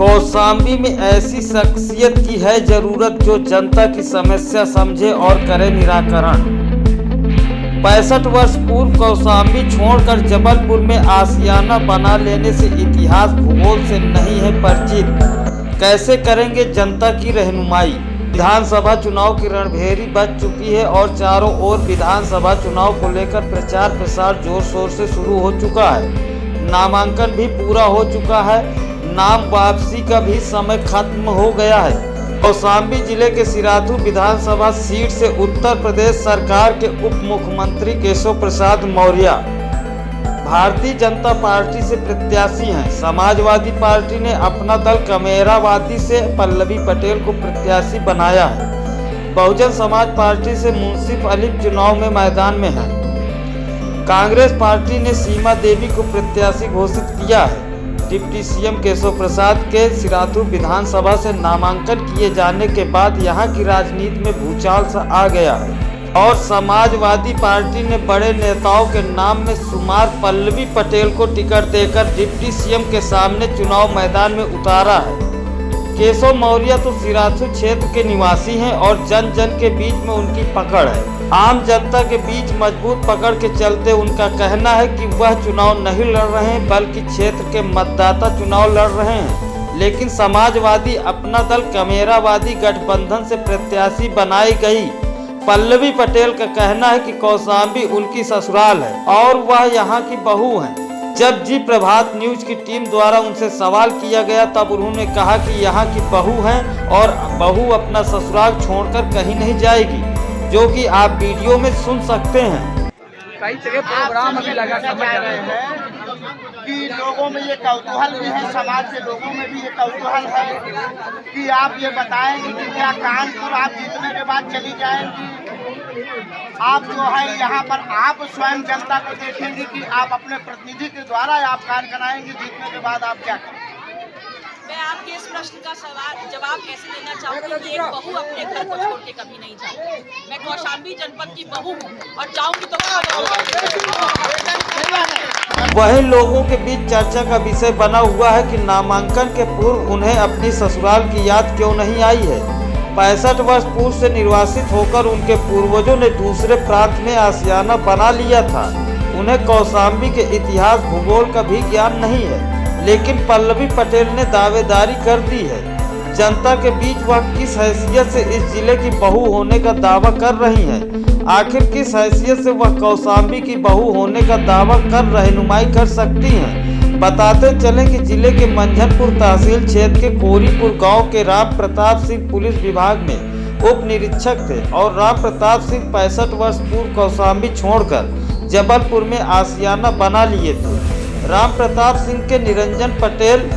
कौशाम्बी में ऐसी शख्सियत की है जरूरत जो जनता की समस्या समझे और करे निराकरण। 65 वर्ष पूर्व कौशाम्बी छोड़कर जबलपुर में आशियाना बना लेने से इतिहास भूगोल से नहीं है परिचित। कैसे करेंगे जनता की रहनुमाई। विधानसभा चुनाव की रणभेरी बज चुकी है और चारों ओर विधानसभा चुनाव को लेकर प्रचार प्रसार जोर शोर से शुरू हो चुका है। नामांकन भी पूरा हो चुका है। नाम वापसी का भी समय खत्म हो गया है। कौशाम्बी जिले के सिराथू विधानसभा सीट से उत्तर प्रदेश सरकार के उप मुख्यमंत्री केशव प्रसाद मौर्य भारतीय जनता पार्टी से प्रत्याशी हैं। समाजवादी पार्टी ने अपना दल कमेरावादी से पल्लवी पटेल को प्रत्याशी बनाया है। बहुजन समाज पार्टी से मुंसिफ अली चुनाव में मैदान में है। कांग्रेस पार्टी ने सीमा देवी को प्रत्याशी घोषित किया है। डिप्टी सीएम केशव प्रसाद के सिराथू विधानसभा से नामांकन किए जाने के बाद यहां की राजनीति में भूचाल सा आ गया है और समाजवादी पार्टी ने बड़े नेताओं के नाम में शुमार पल्लवी पटेल को टिकट देकर डिप्टी सीएम के सामने चुनाव मैदान में उतारा है। केशव मौर्य तो सिराथू क्षेत्र के निवासी हैं और जन जन के बीच में उनकी पकड़ है। आम जनता के बीच मजबूत पकड़ के चलते उनका कहना है कि वह चुनाव नहीं लड़ रहे हैं बल्कि क्षेत्र के मतदाता चुनाव लड़ रहे हैं। लेकिन समाजवादी अपना दल कमेरावादी गठबंधन से प्रत्याशी बनाई गई पल्लवी पटेल का कहना है कि कौशाम्बी उनकी ससुराल है और वह यहाँ की बहू है। जब जी प्रभात न्यूज की टीम द्वारा उनसे सवाल किया गया तब उन्होंने कहा कि यहाँ की बहू हैं और बहू अपना ससुराल छोड़कर कहीं नहीं जाएगी, जो कि आप वीडियो में सुन सकते हैं। कई जगह प्रोग्राम अभी लगा समझ रहे हैं कि लोगों में ये कौतूहल भी है, समाज के लोगों में भी ये कौतूहल है कि आप ये बताएंगे कि क्या कानपुर आप जीतने के बाद चली जाएंगी। आप जो है यहाँ पर आप स्वयं जनता को देखेंगे कि आप अपने प्रतिनिधि के द्वारा आप कार्य कराएंगे। जीतने के बाद आप क्या करेंगे। मैं आपके इस प्रश्न का जवाब कैसे देना चाहूँगी कि एक बहू अपने घर को छोड़ के कभी नहीं जाती। मैं कौशाम्बी जनपद की बहू हूँ और जाऊँगी तो वहीं लोगों के बीच चर्चा का विषय बना हुआ है कि नामांकन के पूर्व उन्हें अपनी ससुराल की याद क्यों नहीं आई है। 65 वर्ष पूर्व से निर्वासित होकर उनके पूर्वजों ने दूसरे प्रांत में आशियाना बना लिया था। उन्हें कौशाम्बी के इतिहास भूगोल का भी ज्ञान नहीं है, लेकिन पल्लवी पटेल ने दावेदारी कर दी है। जनता के बीच वह किस हैसियत से इस जिले की बहू होने का दावा कर रही हैं। आखिर किस हैसियत से वह कौशाम्बी की बहू होने का दावा कर रहनुमाई कर सकती हैं। बताते चलें कि जिले के मंझनपुर तहसील क्षेत्र के कोरीपुर गांव के राम प्रताप सिंह पुलिस विभाग में उप निरीक्षक थे और राम प्रताप सिंह 65 वर्ष पूर्व कौशाम्बी छोड़कर जबलपुर में आशियाना बना लिए थे। राम प्रताप सिंह के निरंजन पटेल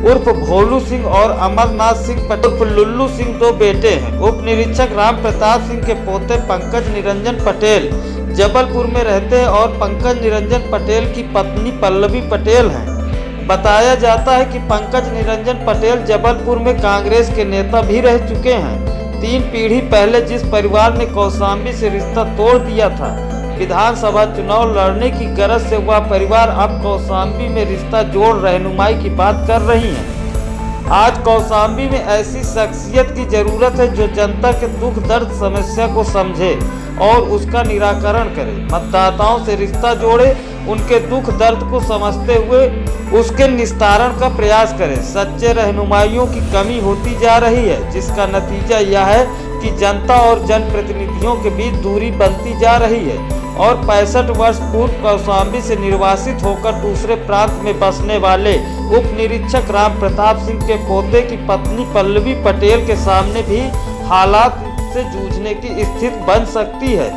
उर्फ भोलू सिंह और अमरनाथ सिंह पटेल उर्फ लुल्लू सिंह दो बेटे हैं। उप निरीक्षक राम प्रताप सिंह के पोते पंकज निरंजन पटेल जबलपुर में रहते हैं और पंकज निरंजन पटेल की पत्नी पल्लवी पटेल हैं। बताया जाता है कि पंकज निरंजन पटेल जबलपुर में कांग्रेस के नेता भी रह चुके हैं। 3 पीढ़ी पहले जिस परिवार ने कौशाम्बी से रिश्ता तोड़ दिया था, विधानसभा चुनाव लड़ने की गरज से वह परिवार अब कौशाम्बी में रिश्ता जोड़ रहनुमाई की बात कर रही हैं। आज कौशाम्बी में ऐसी शख्सियत की जरूरत है जो जनता के दुख दर्द समस्या को समझे और उसका निराकरण करे, मतदाताओं से रिश्ता जोड़े, उनके दुख दर्द को समझते हुए उसके निस्तारण का प्रयास करे। सच्चे रहनुमाइयों की कमी होती जा रही है, जिसका नतीजा यह है कि जनता और जनप्रतिनिधियों के बीच दूरी बनती जा रही है और 65 वर्ष पूर्व कौशाम्बी से निर्वासित होकर दूसरे प्रांत में बसने वाले उप निरीक्षक राम प्रताप सिंह के पोते की पत्नी पल्लवी पटेल के सामने भी हालात से जूझने की स्थिति बन सकती है।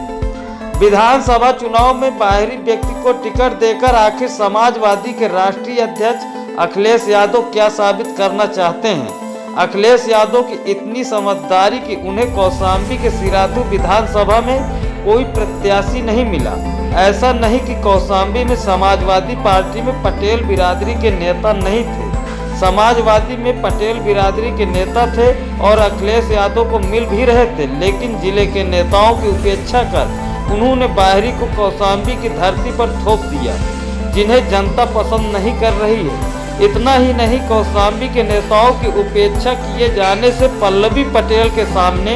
विधानसभा चुनाव में बाहरी व्यक्ति को टिकट देकर आखिर समाजवादी के राष्ट्रीय अध्यक्ष अखिलेश यादव क्या साबित करना चाहते हैं। अखिलेश यादव की इतनी समझदारी कि उन्हें कौशाम्बी के सिराथू विधानसभा में कोई प्रत्याशी नहीं मिला। ऐसा नहीं कि कौशाम्बी में समाजवादी पार्टी में पटेल बिरादरी के नेता नहीं थे। समाजवादी में पटेल बिरादरी के नेता थे और अखिलेश यादव को मिल भी रहे थे, लेकिन जिले के नेताओं की उपेक्षा कर उन्होंने बाहरी को कौशाम्बी की धरती पर थोप दिया, जिन्हें जनता पसंद नहीं कर रही है। इतना ही नहीं, कौशाम्बी के नेताओं की उपेक्षा किए जाने से पल्लवी पटेल के सामने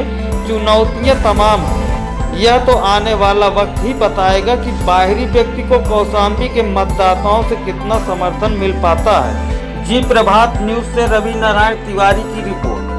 चुनौतियां तमाम हैं। यह तो आने वाला वक्त ही बताएगा कि बाहरी व्यक्ति को कौशाम्बी के मतदाताओं से कितना समर्थन मिल पाता है। जी प्रभात न्यूज से रवि नारायण तिवारी की रिपोर्ट।